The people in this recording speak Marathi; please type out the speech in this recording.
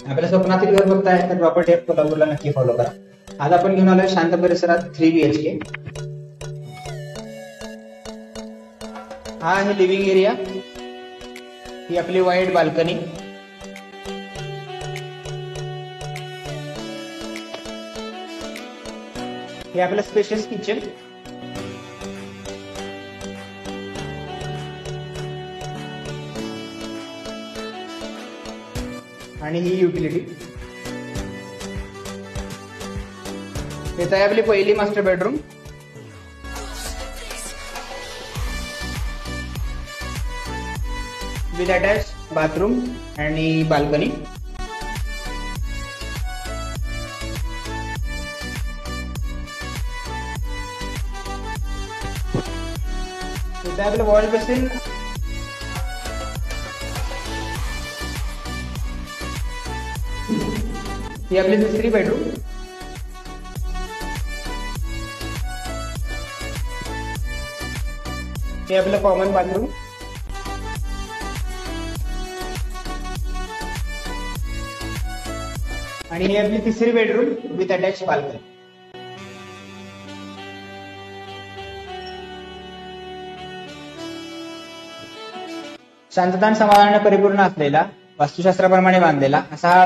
आपल्या स्वप्नातील घर बघताय तर प्रॉपर्टी ॲप कोल्हापूरला नक्की फॉलो करा. आज आपण घेऊन आलोय शांत परिसरात 3 BHK. हा आहे लिव्हिंग एरिया. ही आपली वाईड बाल्कनी. हे आपलं स्पेशियस किचन. आणि ही युटिलिटी. इथे आहे आपली पहिली master bedroom. With attach bathroom आणि बाल्कनी. इथे आपलं वॉश बेसिन. ही आपली दुसरी बेडरूम. हे आपलं कॉमन बाथरूम. आणि ही आपली तिसरी बेडरूम विथ अटॅच बाल्कनी. शांतता आणि समाधानाने परिपूर्ण असलेला, वास्तुशास्त्राप्रमाणे बांधलेला असा हा